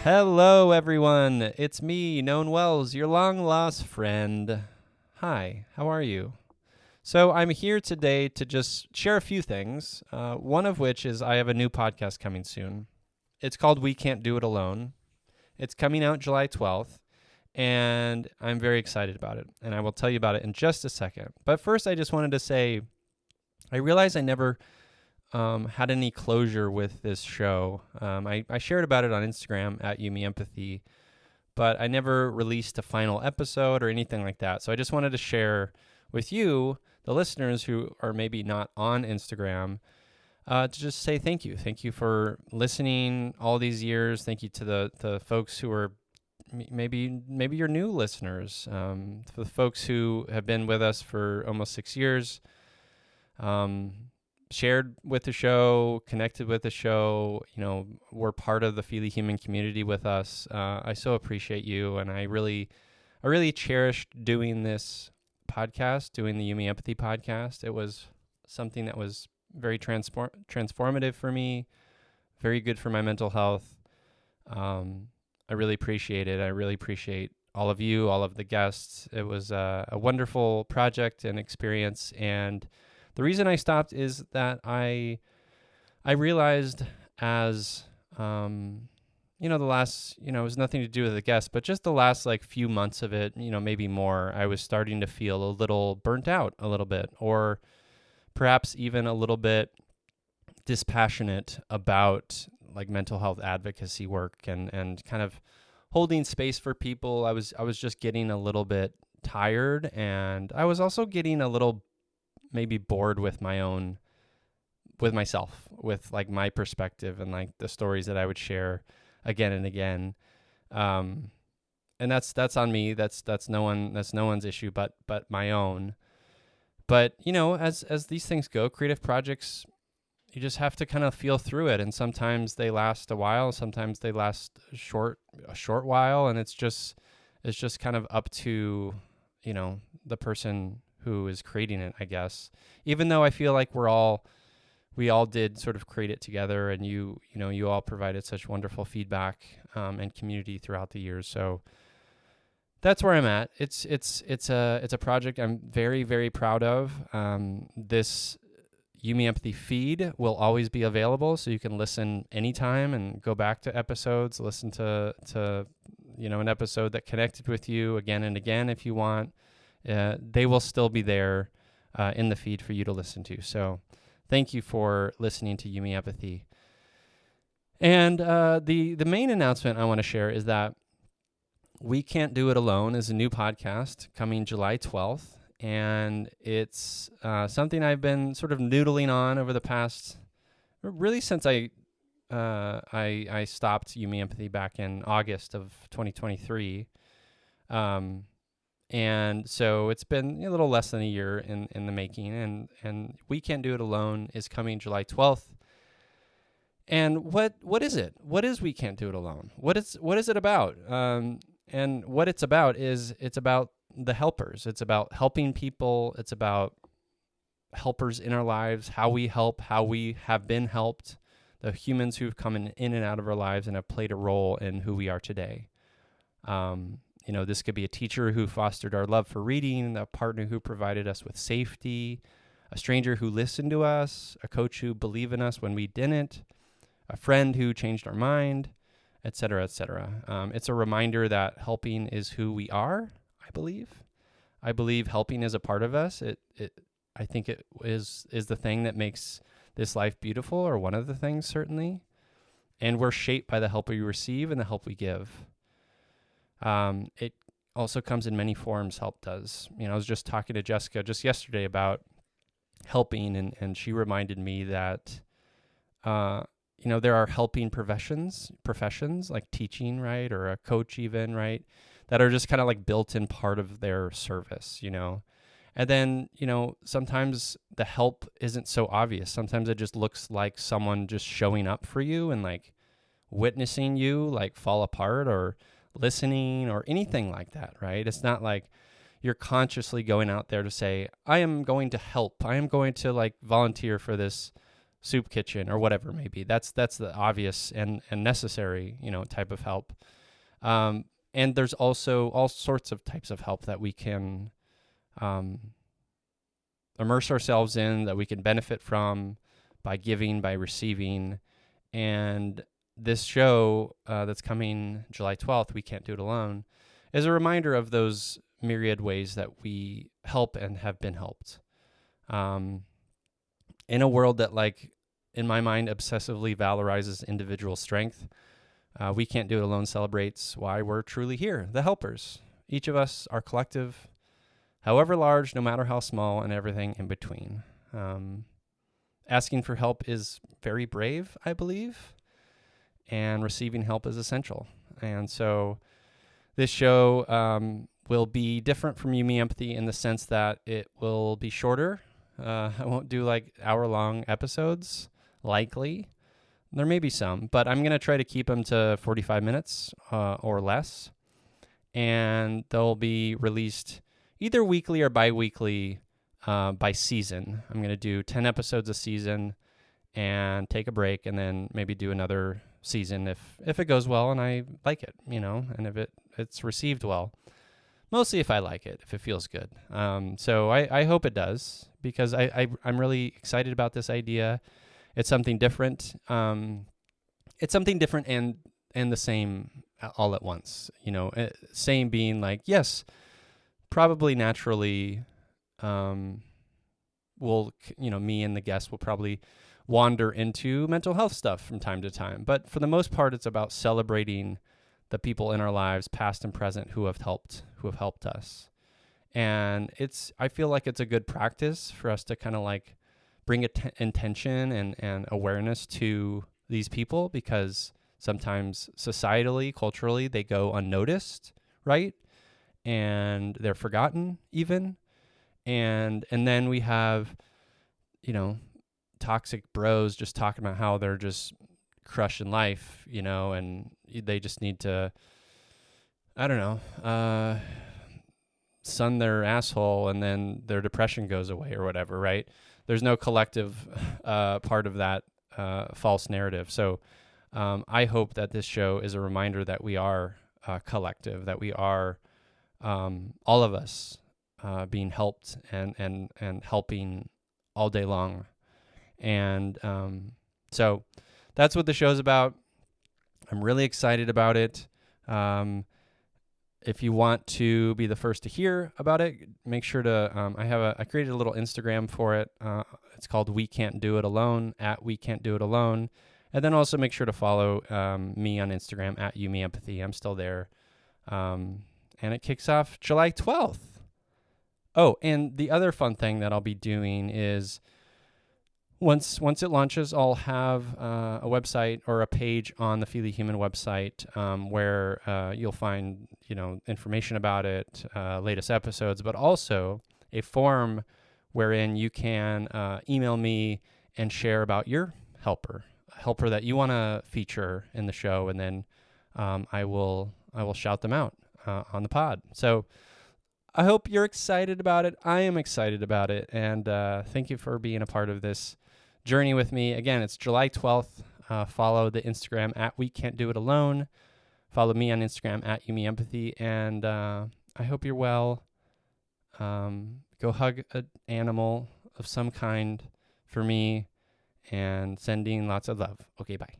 Hello, everyone. It's me, Known Wells, your long lost friend. Hi, how are you? So, I'm here today to just share a few things. One of which is I have a new podcast coming soon. It's called We Can't Do It Alone. It's coming out July 12th, and I'm very excited about it. And I will tell you about it in just a second. But first, I just wanted to say I realized I never had any closure with this show. I shared about it on Instagram at Yumi Empathy, but I never released a final episode or anything like that. So I just wanted to share with you, the listeners who are maybe not on Instagram, to just say thank you. Thank you for listening all these years. Thank you to the folks who are maybe you're new listeners, for the folks who have been with us for almost 6 years. Shared with the show, connected with the show, were part of the Feely Human community with us. I so appreciate you, and I really cherished doing this podcast, doing the Yumi Empathy podcast. It was something that was very transformative for me, very good for my mental health. I really appreciate it. I really appreciate all of you, all of the guests. It was a wonderful project and experience, and the reason I stopped is that I realized as, the last, it was nothing to do with the guest, but just the last few months of it, maybe more, I was starting to feel a little burnt out a little bit, or perhaps even a little bit dispassionate about mental health advocacy work and kind of holding space for people. I was just getting a little bit tired, and I was also getting a little maybe bored with myself, with my perspective and the stories that I would share again and again. And that's on me. That's no one's issue, but my own. But as these things go, creative projects, you just have to kind of feel through it. And sometimes they last a while, sometimes they last a short while. And it's just kind of up to, the person who is creating it, I guess. Even though I feel like we all did sort of create it together, and you all provided such wonderful feedback and community throughout the years. So that's where I'm at. It's a project I'm very, very proud of. This Yumi Empathy feed will always be available, so you can listen anytime and go back to episodes, listen to an episode that connected with you again and again if you want. They will still be there in the feed for you to listen to. So thank you for listening to Yumi Empathy. And the main announcement I want to share is that We Can't Do It Alone is a new podcast coming July 12th. And it's something I've been sort of noodling on over the past, really since I stopped Yumi Empathy back in August of 2023. And so it's been a little less than a year in the making, and We Can't Do It Alone is coming July 12th. And what is it? What is We Can't Do It Alone? What is it about? And what it's about is it's about the helpers. It's about helping people. It's about helpers in our lives, how we help, how we have been helped, the humans who've come in and out of our lives and have played a role in who we are today. This could be a teacher who fostered our love for reading, a partner who provided us with safety, a stranger who listened to us, a coach who believed in us when we didn't, a friend who changed our mind, et cetera, et cetera. It's a reminder that helping is who we are, I believe. I believe helping is a part of us. I think it is the thing that makes this life beautiful, or one of the things, certainly. And we're shaped by the help we receive and the help we give. It also comes in many forms, help does. I was just talking to Jessica just yesterday about helping, and she reminded me that, there are helping professions like teaching, right? Or a coach even, right? That are just kind of built-in part of their service, And then, sometimes the help isn't so obvious. Sometimes it just looks like someone just showing up for you and witnessing you fall apart, or listening, or anything like that, right? It's not like you're consciously going out there to say, I am going to help. I am going to volunteer for this soup kitchen or whatever it may be. That's the obvious and necessary, type of help. And there's also all sorts of types of help that we can immerse ourselves in, that we can benefit from by giving, by receiving. And this show that's coming July 12th, We Can't Do It Alone, is a reminder of those myriad ways that we help and have been helped. In a world that, like, in my mind, obsessively valorizes individual strength, We Can't Do It Alone celebrates why we're truly here, the helpers. Each of us are collective, however large, no matter how small, and everything in between. Asking for help is very brave, I believe, and receiving help is essential. And so this show will be different from You, Me, Empathy in the sense that it will be shorter. I won't do like hour-long episodes, likely. There may be some, but I'm going to try to keep them to 45 minutes or less. And they'll be released either weekly or bi-weekly by season. I'm going to do 10 episodes a season and take a break, and then maybe do another season if it goes well and I like it, and if it's received well. Mostly if I like it, if it feels good. So I hope it does, because I'm really excited about this idea. It's something different. It's something different and the same all at once. Same being like, yes, probably naturally, me and the guest will probably wander into mental health stuff from time to time. But for the most part, it's about celebrating the people in our lives, past and present, who have helped us. And I feel like it's a good practice for us to kind of like bring intention and awareness to these people, because sometimes societally, culturally, they go unnoticed, right? And they're forgotten even. And then we have, toxic bros just talking about how they're just crushing life, and they just need to, I don't know, sun their asshole and then their depression goes away or whatever, right? There's no collective part of that false narrative. So I hope that this show is a reminder that we are collective, that we are all of us being helped and helping all day long. And so that's what the show's about. I'm really excited about it. If you want to be the first to hear about it, make sure to, I created a little Instagram for it. It's called We Can't Do It Alone, at We Can't Do It Alone. And then also make sure to follow me on Instagram at You, Me, Empathy. I'm still there. And it kicks off July 12th. Oh, and the other fun thing that I'll be doing is once it launches, I'll have a website or a page on the Feely Human website where you'll find, information about it, latest episodes, but also a form wherein you can email me and share about your helper that you want to feature in the show, and then I will shout them out on the pod. So I hope you're excited about it. I am excited about it, and thank you for being a part of this journey with me. Again, it's July 12th. Follow the Instagram at We Can't Do It Alone. Follow me on Instagram at You, Me, Empathy, and I hope you're well. Go hug an animal of some kind for me, and sending lots of love. Okay, bye.